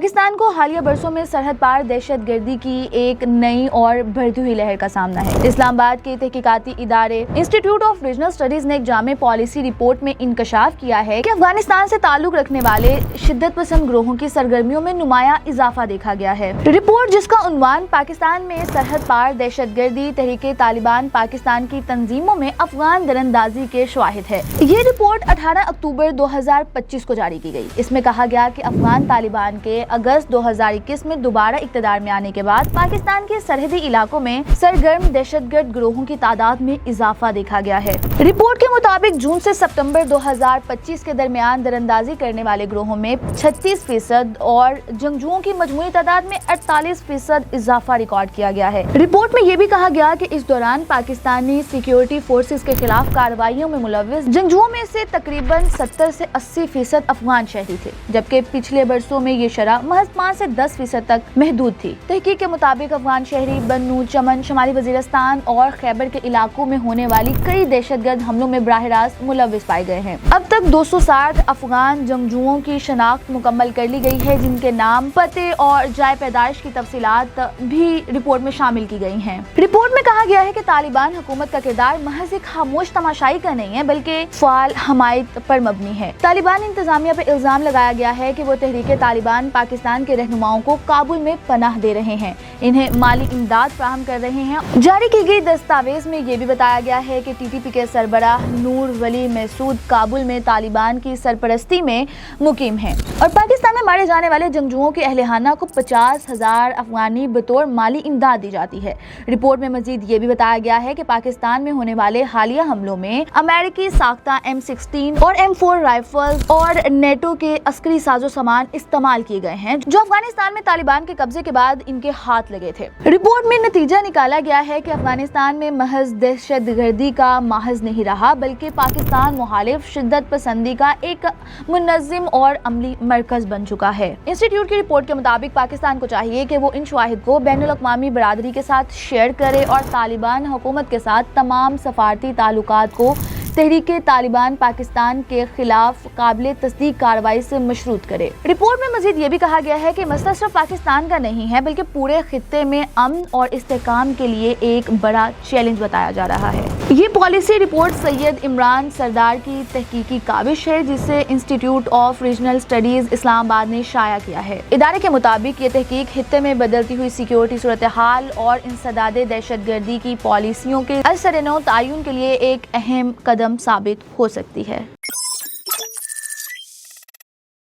پاکستان کو حالیہ برسوں میں سرحد پار دہشت گردی کی ایک نئی اور بڑھتی ہوئی لہر کا سامنا ہے۔ اسلام آباد کے تحقیقاتی ادارے انسٹیٹیوٹ آف ریجنل اسٹڈیز نے ایک جامع پالیسی رپورٹ میں انکشاف کیا ہے کہ افغانستان سے تعلق رکھنے والے شدت پسند گروہوں کی سرگرمیوں میں نمایاں اضافہ دیکھا گیا ہے۔ رپورٹ، جس کا عنوان پاکستان میں سرحد پار دہشت گردی، تحریک طالبان پاکستان کی تنظیموں میں افغان دراندازی کے شواہد ہے، یہ رپورٹ 18 اکتوبر 2025 کو جاری کی گئی۔ اس میں کہا گیا کہ افغان طالبان کے اگست 2021 میں دوبارہ اقتدار میں آنے کے بعد پاکستان کے سرحدی علاقوں میں سرگرم دہشت گرد گروہوں کی تعداد میں اضافہ دیکھا گیا ہے۔ رپورٹ کے مطابق جون سے ستمبر 2025 کے درمیان دراندازی کرنے والے گروہوں میں 36% اور جنگجوؤں کی مجموعی تعداد میں 48% اضافہ ریکارڈ کیا گیا ہے۔ رپورٹ میں یہ بھی کہا گیا کہ اس دوران پاکستانی سیکیورٹی فورسز کے خلاف کارروائیوں میں ملوث جنگجوؤں میں سے تقریباً 70 سے 80% افغان شہری تھے، جبکہ پچھلے برسوں میں یہ شرح محض 5 سے 10% تک محدود تھی۔ تحقیق کے مطابق افغان شہری بنو، چمن، شمالی وزیرستان اور خیبر کے علاقوں میں ہونے والی کئی دہشت گرد حملوں میں براہ راست ملوث پائے گئے ہیں۔ اب تک 260 افغان جنگجوؤں کی شناخت مکمل کر لی گئی ہے، جن کے نام، پتے اور جائے پیدائش کی تفصیلات بھی رپورٹ میں شامل کی گئی ہیں۔ رپورٹ میں کہا گیا ہے کہ طالبان حکومت کا کردار محض ایک خاموش تماشائی کا نہیں ہے، بلکہ فعال حمایت پر مبنی ہے۔ طالبان انتظامیہ پر الزام لگایا گیا ہے کہ وہ تحریک طالبان پاکستان کے رہنماؤں کو کابل میں پناہ دے رہے ہیں، انہیں مالی امداد فراہم کر رہے ہیں۔ جاری کی گئی دستاویز میں یہ بھی بتایا گیا ہے کہ ٹی پی کے سربراہ نور ولی محسود کابل میں طالبان کی سرپرستی میں مقیم ہیں اور پاکستان میں مارے جانے والے جنگجوؤں کے اہلِ خانہ کو 50,000 افغانی بطور مالی امداد دی جاتی ہے۔ رپورٹ میں مزید یہ بھی بتایا گیا ہے کہ پاکستان میں ہونے والے حالیہ حملوں میں امریکی ساختہ M16 اور M4 رائفلز اور نیٹو کے عسکری ساز و سامان استعمال کیے گئے ہیں، جو افغانستان میں طالبان کے قبضے کے بعد ان کے ہاتھ لگے تھے۔ رپورٹ میں نتیجہ نکالا گیا ہے کہ افغانستان میں محض دہشت گردی کا محاذ نہیں رہا، بلکہ پاکستان مخالف شدت پسندی کا ایک منظم اور عملی مرکز بن چکا ہے۔ انسٹیٹیوٹ کی رپورٹ کے مطابق پاکستان کو چاہیے کہ وہ ان شواہد کو بین الاقوامی برادری کے ساتھ شیئر کرے اور طالبان حکومت کے ساتھ تمام سفارتی تعلقات کو تحریک طالبان پاکستان کے خلاف قابل تصدیق کارروائی سے مشروط کرے۔ رپورٹ میں مزید یہ بھی کہا گیا ہے کہ مسئلہ صرف پاکستان کا نہیں ہے، بلکہ پورے خطے میں امن اور استحکام کے لیے ایک بڑا چیلنج بتایا جا رہا ہے۔ یہ پالیسی رپورٹ سید عمران سردار کی تحقیقی کاوش ہے، جسے انسٹیٹیوٹ آف ریجنل اسٹڈیز اسلام آباد نے شائع کیا ہے۔ ادارے کے مطابق یہ تحقیق خطے میں بدلتی ہوئی سیکیورٹی صورتحال اور انسداد دہشت گردی کی پالیسیوں کے اثر نو تعین کے لیے ایک اہم قدم ثابت ہو سکتی ہے۔